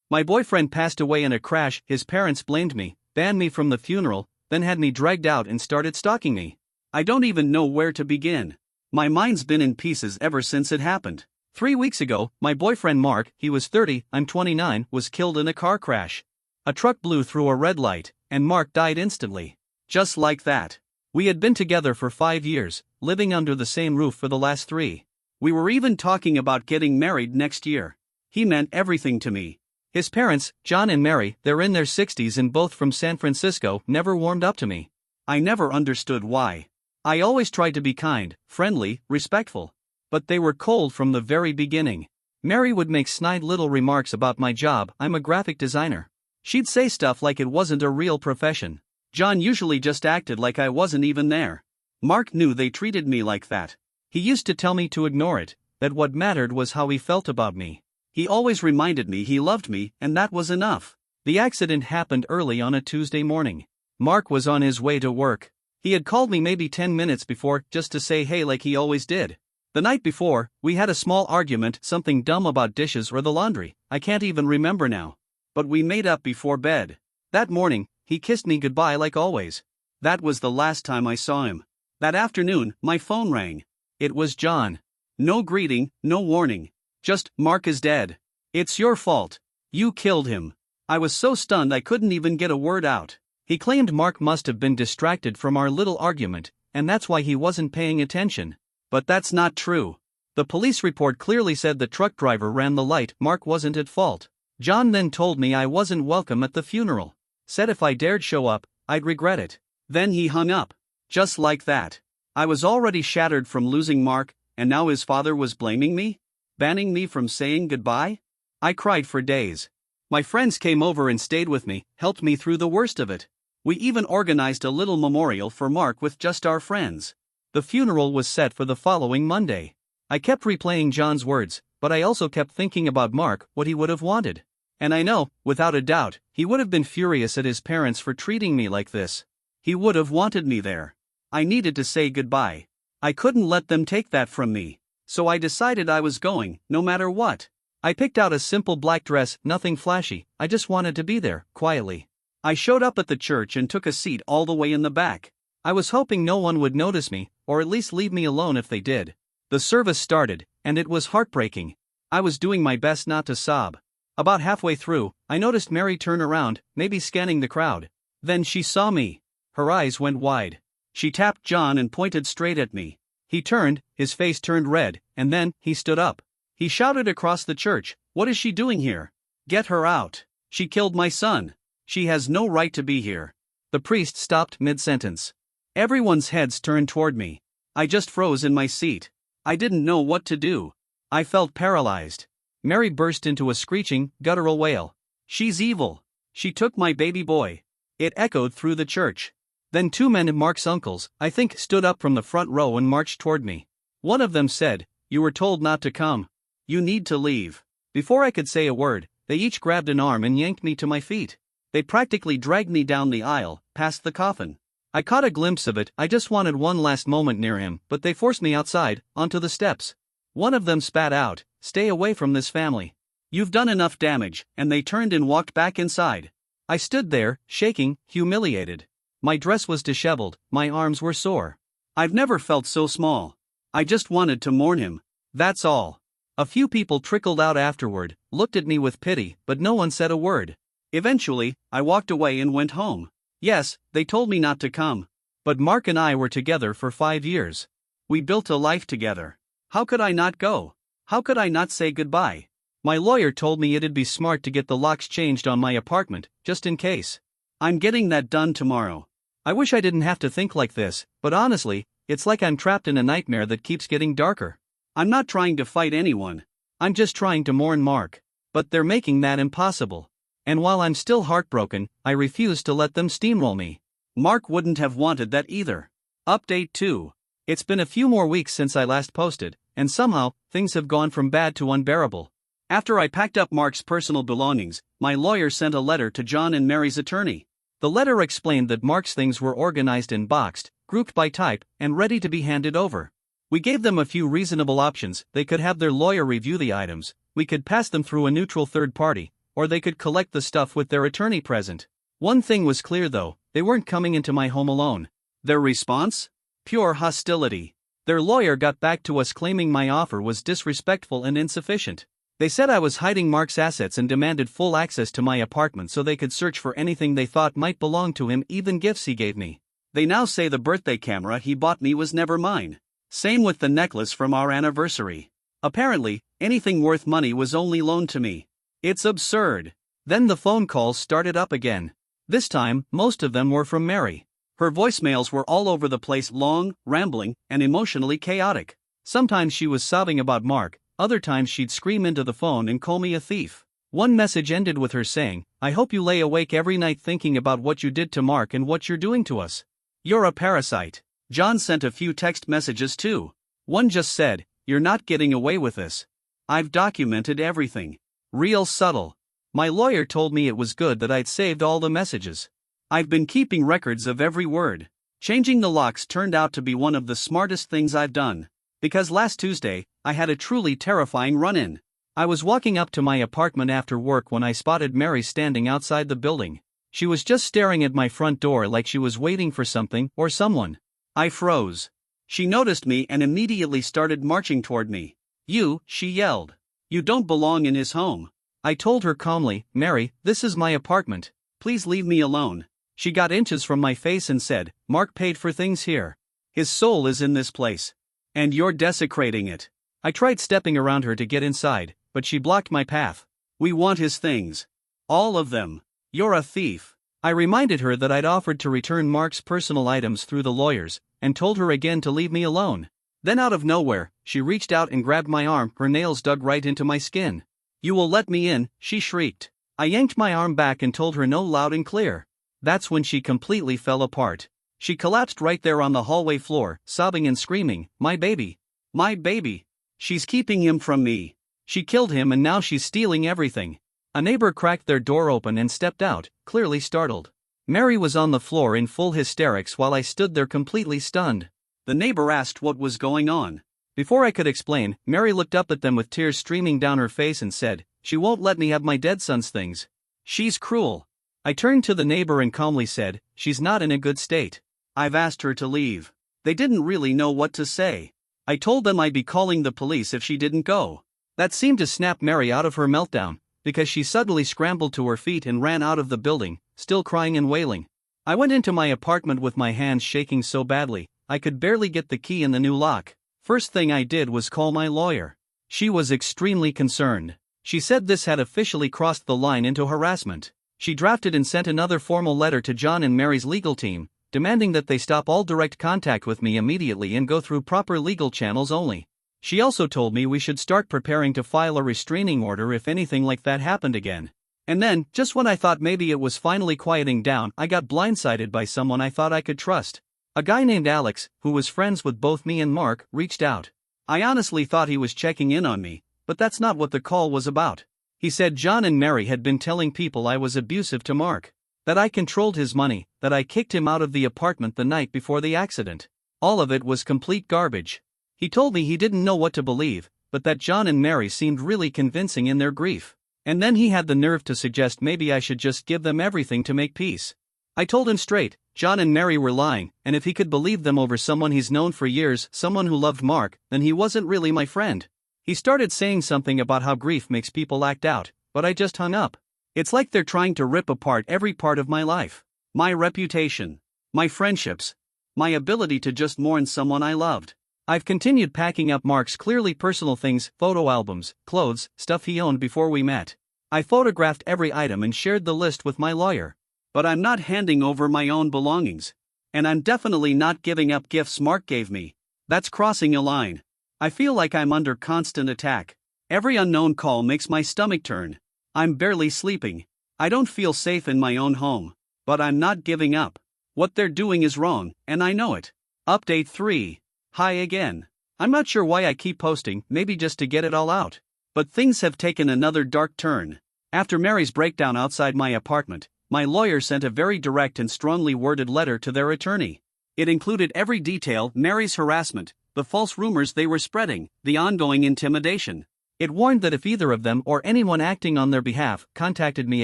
My boyfriend passed away in a crash, his parents blamed me, banned me from the funeral, then had me dragged out and started stalking me. I don't even know where to begin. My mind's been in pieces ever since it happened. 3 weeks ago, my boyfriend Mark, he was 30, I'm 29, was killed in a car crash. A truck blew through a red light, and Mark died instantly. Just like that. We had been together for 5 years, living under the same roof for the last 3. We were even talking about getting married next year. He meant everything to me. His parents, John and Mary, they're in their 60s and both from San Francisco, never warmed up to me. I never understood why. I always tried to be kind, friendly, respectful. But they were cold from the very beginning. Mary would make snide little remarks about my job, I'm a graphic designer. She'd say stuff like it wasn't a real profession. John usually just acted like I wasn't even there. Mark knew they treated me like that. He used to tell me to ignore it, that what mattered was how he felt about me. He always reminded me he loved me, and that was enough. The accident happened early on a Tuesday morning. Mark was on his way to work. He had called me maybe 10 minutes before, just to say hey like he always did. The night before, we had a small argument, something dumb about dishes or the laundry, I can't even remember now. But we made up before bed. That morning, he kissed me goodbye like always. That was the last time I saw him. That afternoon, my phone rang. It was John. No greeting, no warning. Just, Mark is dead. It's your fault. You killed him. I was so stunned I couldn't even get a word out. He claimed Mark must have been distracted from our little argument, and that's why he wasn't paying attention. But that's not true. The police report clearly said the truck driver ran the light, Mark wasn't at fault. John then told me I wasn't welcome at the funeral. Said if I dared show up, I'd regret it. Then he hung up. Just like that. I was already shattered from losing Mark, and now his father was blaming me? Banning me from saying goodbye? I cried for days. My friends came over and stayed with me, helped me through the worst of it. We even organized a little memorial for Mark with just our friends. The funeral was set for the following Monday. I kept replaying John's words, but I also kept thinking about Mark, what he would have wanted. And I know, without a doubt, he would have been furious at his parents for treating me like this. He would have wanted me there. I needed to say goodbye. I couldn't let them take that from me. So I decided I was going, no matter what. I picked out a simple black dress, nothing flashy, I just wanted to be there, quietly. I showed up at the church and took a seat all the way in the back. I was hoping no one would notice me, or at least leave me alone if they did. The service started, and it was heartbreaking. I was doing my best not to sob. About halfway through, I noticed Mary turn around, maybe scanning the crowd. Then she saw me. Her eyes went wide. She tapped John and pointed straight at me. He turned, his face turned red, and then, he stood up. He shouted across the church, "What is she doing here? Get her out. She killed my son. She has no right to be here." The priest stopped mid-sentence. Everyone's heads turned toward me. I just froze in my seat. I didn't know what to do. I felt paralyzed. Mary burst into a screeching, guttural wail. "She's evil. She took my baby boy." It echoed through the church. Then 2 men, Mark's uncles, I think, stood up from the front row and marched toward me. One of them said, "You were told not to come. You need to leave." Before I could say a word, they each grabbed an arm and yanked me to my feet. They practically dragged me down the aisle, past the coffin. I caught a glimpse of it, I just wanted one last moment near him, but they forced me outside, onto the steps. One of them spat out, "Stay away from this family. You've done enough damage," and they turned and walked back inside. I stood there, shaking, humiliated. My dress was disheveled, my arms were sore. I've never felt so small. I just wanted to mourn him. That's all. A few people trickled out afterward, looked at me with pity, but no one said a word. Eventually, I walked away and went home. Yes, they told me not to come. But Mark and I were together for 5 years. We built a life together. How could I not go? How could I not say goodbye? My lawyer told me it'd be smart to get the locks changed on my apartment, just in case. I'm getting that done tomorrow. I wish I didn't have to think like this, but honestly, it's like I'm trapped in a nightmare that keeps getting darker. I'm not trying to fight anyone. I'm just trying to mourn Mark. But they're making that impossible. And while I'm still heartbroken, I refuse to let them steamroll me. Mark wouldn't have wanted that either. Update 2. It's been a few more weeks since I last posted, and somehow, things have gone from bad to unbearable. After I packed up Mark's personal belongings, my lawyer sent a letter to John and Mary's attorney. The letter explained that Mark's things were organized and boxed, grouped by type, and ready to be handed over. We gave them a few reasonable options. They could have their lawyer review the items, we could pass them through a neutral third party, or they could collect the stuff with their attorney present. One thing was clear though, they weren't coming into my home alone. Their response? Pure hostility. Their lawyer got back to us claiming my offer was disrespectful and insufficient. They said I was hiding Mark's assets and demanded full access to my apartment so they could search for anything they thought might belong to him, even gifts he gave me. They now say the birthday camera he bought me was never mine. Same with the necklace from our anniversary. Apparently, anything worth money was only loaned to me. It's absurd. Then the phone calls started up again. This time, most of them were from Mary. Her voicemails were all over the place, long, rambling, and emotionally chaotic. Sometimes she was sobbing about Mark, other times she'd scream into the phone and call me a thief. One message ended with her saying, "I hope you lay awake every night thinking about what you did to Mark and what you're doing to us. You're a parasite." John sent a few text messages too. One just said, "You're not getting away with this. I've documented everything." Real subtle. My lawyer told me it was good that I'd saved all the messages. I've been keeping records of every word. Changing the locks turned out to be one of the smartest things I've done. Because last Tuesday, I had a truly terrifying run-in. I was walking up to my apartment after work when I spotted Mary standing outside the building. She was just staring at my front door like she was waiting for something or someone. I froze. She noticed me and immediately started marching toward me. "You," she yelled. "You don't belong in his home." I told her calmly, "Mary, this is my apartment. Please leave me alone." She got inches from my face and said, "Mark paid for things here. His soul is in this place. And you're desecrating it." I tried stepping around her to get inside, but she blocked my path. "We want his things. All of them. You're a thief." I reminded her that I'd offered to return Mark's personal items through the lawyers, and told her again to leave me alone. Then out of nowhere, she reached out and grabbed my arm, her nails dug right into my skin. "You will let me in," she shrieked. I yanked my arm back and told her no loud and clear. That's when she completely fell apart. She collapsed right there on the hallway floor, sobbing and screaming, "My baby! My baby! She's keeping him from me. She killed him and now she's stealing everything." A neighbor cracked their door open and stepped out, clearly startled. Mary was on the floor in full hysterics while I stood there completely stunned. The neighbor asked what was going on. Before I could explain, Mary looked up at them with tears streaming down her face and said, "She won't let me have my dead son's things. She's cruel." I turned to the neighbor and calmly said, "She's not in a good state. I've asked her to leave." They didn't really know what to say. I told them I'd be calling the police if she didn't go. That seemed to snap Mary out of her meltdown, because she suddenly scrambled to her feet and ran out of the building, still crying and wailing. I went into my apartment with my hands shaking so badly, I could barely get the key in the new lock. First thing I did was call my lawyer. She was extremely concerned. She said this had officially crossed the line into harassment. She drafted and sent another formal letter to John and Mary's legal team, demanding that they stop all direct contact with me immediately and go through proper legal channels only. She also told me we should start preparing to file a restraining order if anything like that happened again. And then, just when I thought maybe it was finally quieting down, I got blindsided by someone I thought I could trust. A guy named Alex, who was friends with both me and Mark, reached out. I honestly thought he was checking in on me, but that's not what the call was about. He said John and Mary had been telling people I was abusive to Mark, that I controlled his money, that I kicked him out of the apartment the night before the accident. All of it was complete garbage. He told me he didn't know what to believe, but that John and Mary seemed really convincing in their grief. And then he had the nerve to suggest maybe I should just give them everything to make peace. I told him straight, John and Mary were lying, and if he could believe them over someone he's known for years, someone who loved Mark, then he wasn't really my friend. He started saying something about how grief makes people act out, but I just hung up. It's like they're trying to rip apart every part of my life. My reputation. My friendships. My ability to just mourn someone I loved. I've continued packing up Mark's clearly personal things, photo albums, clothes, stuff he owned before we met. I photographed every item and shared the list with my lawyer. But I'm not handing over my own belongings. And I'm definitely not giving up gifts Mark gave me. That's crossing a line. I feel like I'm under constant attack. Every unknown call makes my stomach turn. I'm barely sleeping. I don't feel safe in my own home. But I'm not giving up. What they're doing is wrong, and I know it. Update 3. Hi again. I'm not sure why I keep posting, maybe just to get it all out. But things have taken another dark turn. After Mary's breakdown outside my apartment, my lawyer sent a very direct and strongly worded letter to their attorney. It included every detail: Mary's harassment, the false rumors they were spreading, the ongoing intimidation. It warned that if either of them or anyone acting on their behalf contacted me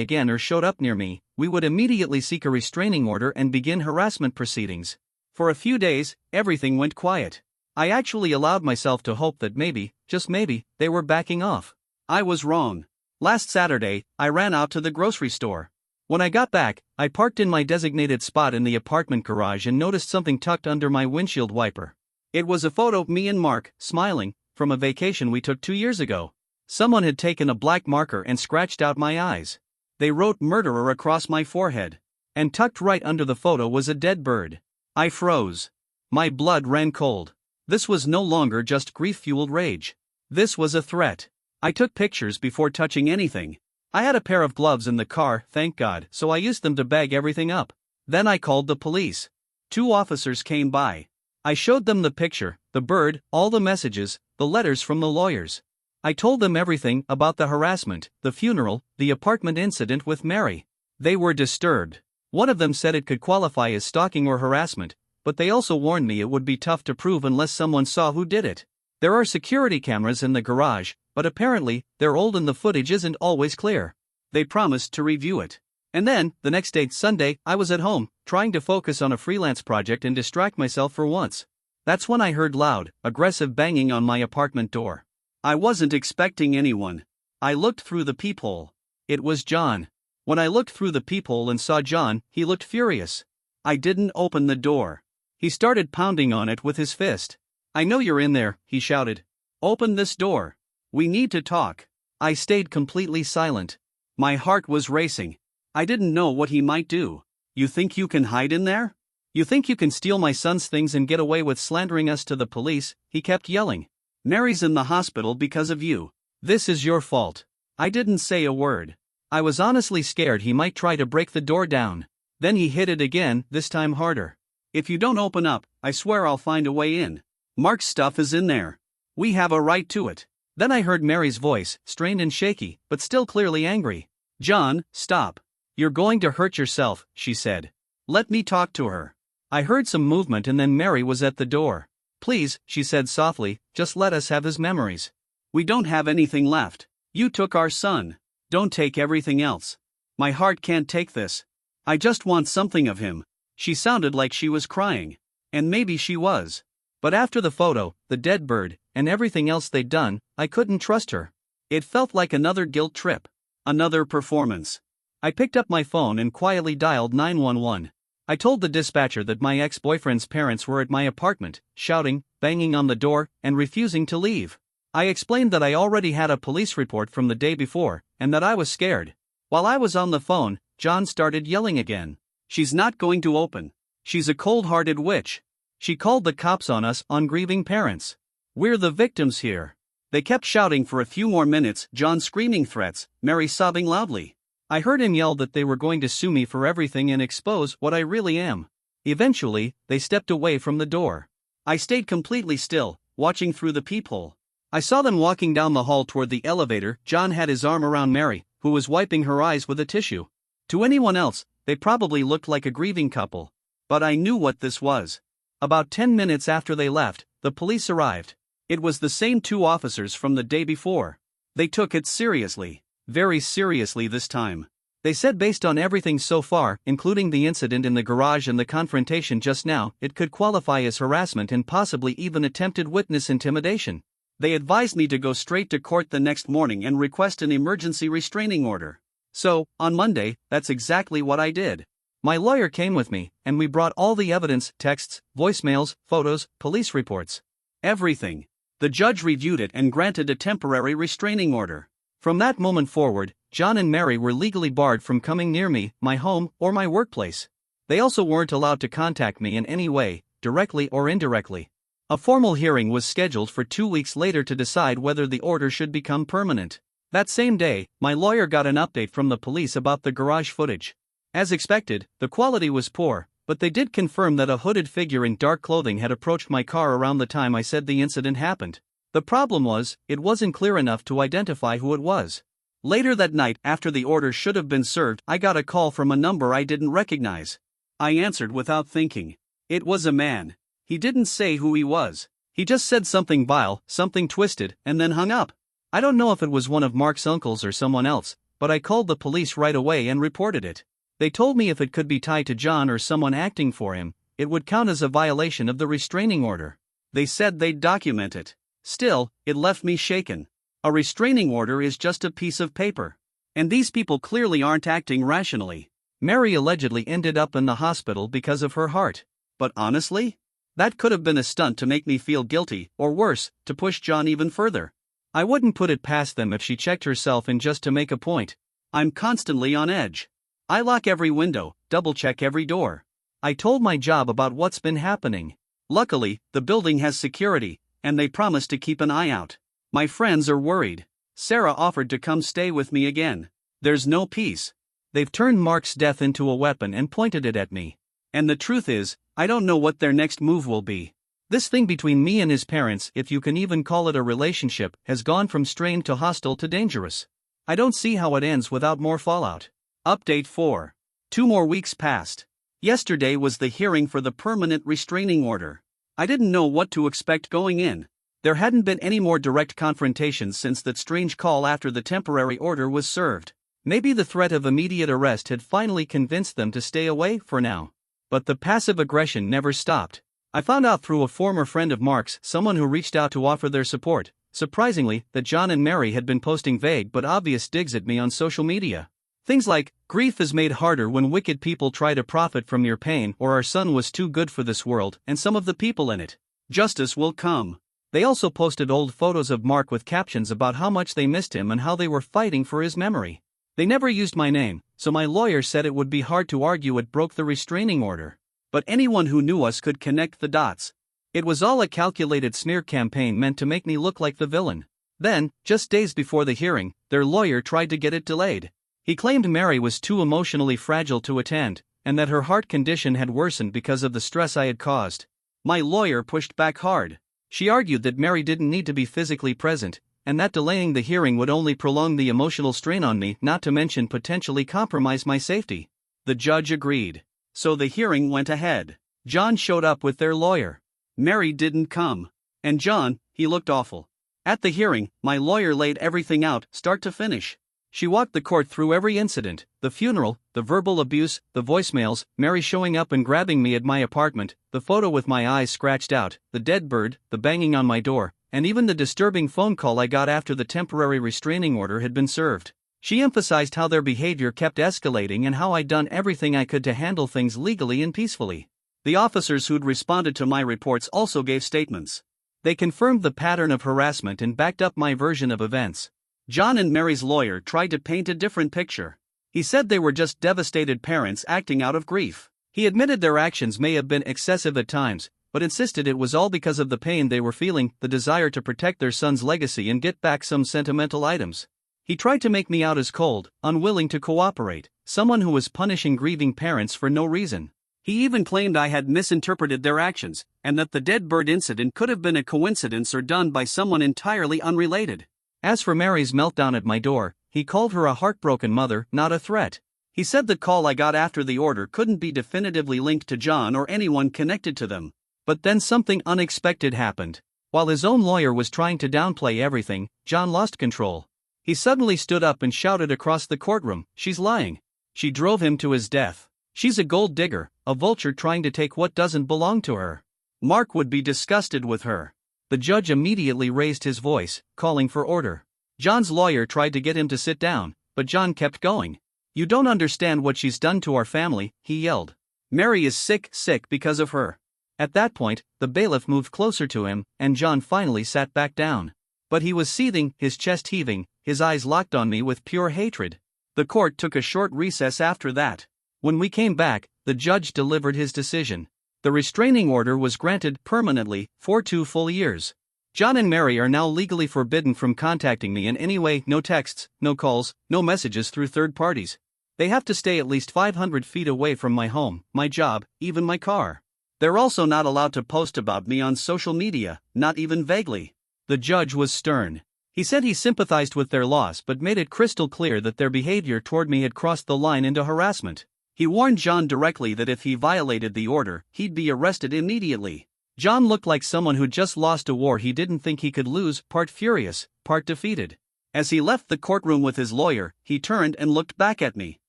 again or showed up near me, we would immediately seek a restraining order and begin harassment proceedings. For a few days, everything went quiet. I actually allowed myself to hope that maybe, just maybe, they were backing off. I was wrong. Last Saturday, I ran out to the grocery store. When I got back, I parked in my designated spot in the apartment garage and noticed something tucked under my windshield wiper. It was a photo of me and Mark, smiling, from a vacation we took 2 years ago. Someone had taken a black marker and scratched out my eyes. They wrote "murderer" across my forehead. And tucked right under the photo was a dead bird. I froze. My blood ran cold. This was no longer just grief-fueled rage. This was a threat. I took pictures before touching anything. I had a pair of gloves in the car, thank God, so I used them to bag everything up. Then I called the police. 2 officers came by. I showed them the picture, the bird, all the messages, the letters from the lawyers. I told them everything about the harassment, the funeral, the apartment incident with Mary. They were disturbed. One of them said it could qualify as stalking or harassment, but they also warned me it would be tough to prove unless someone saw who did it. There are security cameras in the garage, but apparently, they're old and the footage isn't always clear. They promised to review it. And then, the next day, Sunday, I was at home, trying to focus on a freelance project and distract myself for once. That's when I heard loud, aggressive banging on my apartment door. I wasn't expecting anyone. I looked through the peephole. It was John. When I looked through the peephole and saw John, he looked furious. I didn't open the door. He started pounding on it with his fist. "I know you're in there," he shouted. "Open this door. We need to talk." I stayed completely silent. My heart was racing. I didn't know what he might do. "You think you can hide in there? You think you can steal my son's things and get away with slandering us to the police?" he kept yelling. "Mary's in the hospital because of you. This is your fault." I didn't say a word. I was honestly scared he might try to break the door down. Then he hit it again, this time harder. "If you don't open up, I swear I'll find a way in. Mark's stuff is in there. We have a right to it." Then I heard Mary's voice, strained and shaky, but still clearly angry. "John, stop. You're going to hurt yourself," she said. "Let me talk to her." I heard some movement and then Mary was at the door. "Please," she said softly, "just let us have his memories. We don't have anything left. You took our son. Don't take everything else. My heart can't take this. I just want something of him." She sounded like she was crying. And maybe she was. But after the photo, the dead bird, and everything else they'd done, I couldn't trust her. It felt like another guilt trip. Another performance. I picked up my phone and quietly dialed 911. I told the dispatcher that my ex-boyfriend's parents were at my apartment, shouting, banging on the door, and refusing to leave. I explained that I already had a police report from the day before, and that I was scared. While I was on the phone, John started yelling again. "She's not going to open. She's a cold-hearted witch. She called the cops on us, on grieving parents. We're the victims here." They kept shouting for a few more minutes, John screaming threats, Mary sobbing loudly. I heard him yell that they were going to sue me for everything and expose what I really am. Eventually, they stepped away from the door. I stayed completely still, watching through the peephole. I saw them walking down the hall toward the elevator. John had his arm around Mary, who was wiping her eyes with a tissue. To anyone else, they probably looked like a grieving couple. But I knew what this was. About 10 minutes after they left, the police arrived. It was the same 2 officers from the day before. They took it seriously. Very seriously this time. They said based on everything so far, including the incident in the garage and the confrontation just now, it could qualify as harassment and possibly even attempted witness intimidation. They advised me to go straight to court the next morning and request an emergency restraining order. So, on Monday, that's exactly what I did. My lawyer came with me, and we brought all the evidence, texts, voicemails, photos, police reports. Everything. The judge reviewed it and granted a temporary restraining order. From that moment forward, John and Mary were legally barred from coming near me, my home, or my workplace. They also weren't allowed to contact me in any way, directly or indirectly. A formal hearing was scheduled for 2 weeks later to decide whether the order should become permanent. That same day, my lawyer got an update from the police about the garage footage. As expected, the quality was poor, but they did confirm that a hooded figure in dark clothing had approached my car around the time I said the incident happened. The problem was, it wasn't clear enough to identify who it was. Later that night, after the order should have been served, I got a call from a number I didn't recognize. I answered without thinking. It was a man. He didn't say who he was. He just said something vile, something twisted, and then hung up. I don't know if it was one of Mark's uncles or someone else, but I called the police right away and reported it. They told me if it could be tied to John or someone acting for him, it would count as a violation of the restraining order. They said they'd document it. Still, it left me shaken. A restraining order is just a piece of paper. And these people clearly aren't acting rationally. Mary allegedly ended up in the hospital because of her heart. But honestly? That could have been a stunt to make me feel guilty, or worse, to push John even further. I wouldn't put it past them if she checked herself in just to make a point. I'm constantly on edge. I lock every window, double-check every door. I told my job about what's been happening. Luckily, the building has security, and they promised to keep an eye out. My friends are worried. Sarah offered to come stay with me again. There's no peace. They've turned Mark's death into a weapon and pointed it at me. And the truth is, I don't know what their next move will be. This thing between me and his parents, if you can even call it a relationship, has gone from strained to hostile to dangerous. I don't see how it ends without more fallout. Update 4. 2 more weeks passed. Yesterday was the hearing for the permanent restraining order. I didn't know what to expect going in. There hadn't been any more direct confrontations since that strange call after the temporary order was served. Maybe the threat of immediate arrest had finally convinced them to stay away for now. But the passive aggression never stopped. I found out through a former friend of Mark's, someone who reached out to offer their support, surprisingly, that John and Mary had been posting vague but obvious digs at me on social media. Things like, grief is made harder when wicked people try to profit from your pain, or our son was too good for this world and some of the people in it. Justice will come. They also posted old photos of Mark with captions about how much they missed him and how they were fighting for his memory. They never used my name, so my lawyer said it would be hard to argue it broke the restraining order. But anyone who knew us could connect the dots. It was all a calculated smear campaign meant to make me look like the villain. Then, just days before the hearing, their lawyer tried to get it delayed. He claimed Mary was too emotionally fragile to attend, and that her heart condition had worsened because of the stress I had caused. My lawyer pushed back hard. She argued that Mary didn't need to be physically present, and that delaying the hearing would only prolong the emotional strain on me, not to mention potentially compromise my safety. The judge agreed. So the hearing went ahead. John showed up with their lawyer. Mary didn't come. And John, he looked awful. At the hearing, my lawyer laid everything out, start to finish. She walked the court through every incident, the funeral, the verbal abuse, the voicemails, Mary showing up and grabbing me at my apartment, the photo with my eyes scratched out, the dead bird, the banging on my door, and even the disturbing phone call I got after the temporary restraining order had been served. She emphasized how their behavior kept escalating and how I'd done everything I could to handle things legally and peacefully. The officers who'd responded to my reports also gave statements. They confirmed the pattern of harassment and backed up my version of events. John and Mary's lawyer tried to paint a different picture. He said they were just devastated parents acting out of grief. He admitted their actions may have been excessive at times, but insisted it was all because of the pain they were feeling, the desire to protect their son's legacy and get back some sentimental items. He tried to make me out as cold, unwilling to cooperate, someone who was punishing grieving parents for no reason. He even claimed I had misinterpreted their actions, and that the dead bird incident could have been a coincidence or done by someone entirely unrelated. As for Mary's meltdown at my door, he called her a heartbroken mother, not a threat. He said the call I got after the order couldn't be definitively linked to John or anyone connected to them. But then something unexpected happened. While his own lawyer was trying to downplay everything, John lost control. He suddenly stood up and shouted across the courtroom, "She's lying. She drove him to his death. She's a gold digger, a vulture trying to take what doesn't belong to her. Mark would be disgusted with her." The judge immediately raised his voice, calling for order. John's lawyer tried to get him to sit down, but John kept going. "You don't understand what she's done to our family," he yelled. "Mary is sick because of her." At that point, the bailiff moved closer to him, and John finally sat back down. But he was seething, his chest heaving, his eyes locked on me with pure hatred. The court took a short recess after that. When we came back, the judge delivered his decision. The restraining order was granted permanently for 2 full years. John and Mary are now legally forbidden from contacting me in any way, no texts, no calls, no messages through third parties. They have to stay at least 500 feet away from my home, my job, even my car. They're also not allowed to post about me on social media, not even vaguely. The judge was stern. He said he sympathized with their loss but made it crystal clear that their behavior toward me had crossed the line into harassment. He warned John directly that if he violated the order, he'd be arrested immediately. John looked like someone who'd just lost a war he didn't think he could lose, part furious, part defeated. As he left the courtroom with his lawyer, he turned and looked back at me.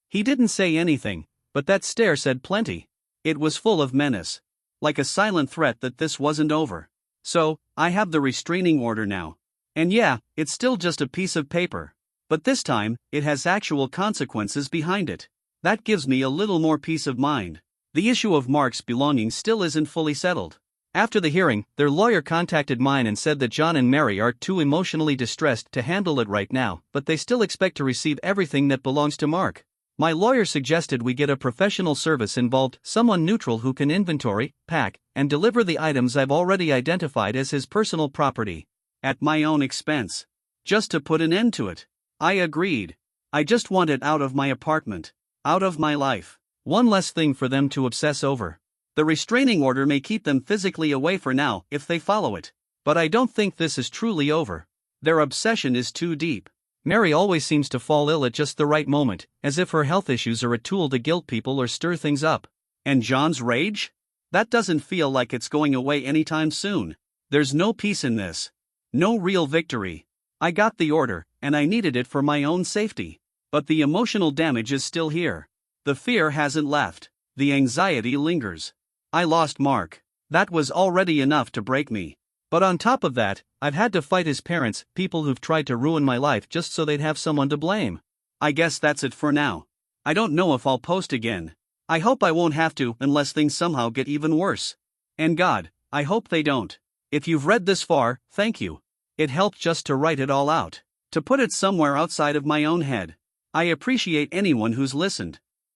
He didn't say anything, but that stare said plenty. It was full of menace. Like a silent threat that this wasn't over. So, I have the restraining order now. And yeah, it's still just a piece of paper. But this time, it has actual consequences behind it. That gives me a little more peace of mind. The issue of Mark's belongings still isn't fully settled. After the hearing, their lawyer contacted mine and said that John and Mary are too emotionally distressed to handle it right now, but they still expect to receive everything that belongs to Mark. My lawyer suggested we get a professional service involved, someone neutral who can inventory, pack, and deliver the items I've already identified as his personal property. At my own expense. Just to put an end to it. I agreed. I just want it out of my apartment. Out of my life. One less thing for them to obsess over. The restraining order may keep them physically away for now if they follow it. But I don't think this is truly over. Their obsession is too deep. Mary always seems to fall ill at just the right moment, as if her health issues are a tool to guilt people or stir things up. And John's rage? That doesn't feel like it's going away anytime soon. There's no peace in this. No real victory. I got the order, and I needed it for my own safety. But the emotional damage is still here. The fear hasn't left. The anxiety lingers. I lost Mark. That was already enough to break me. But on top of that, I've had to fight his parents, people who've tried to ruin my life just so they'd have someone to blame. I guess that's it for now. I don't know if I'll post again. I hope I won't have to unless things somehow get even worse. And God, I hope they don't. If you've read this far, thank you. It helped just to write it all out. To put it somewhere outside of my own head. I appreciate anyone who's listened.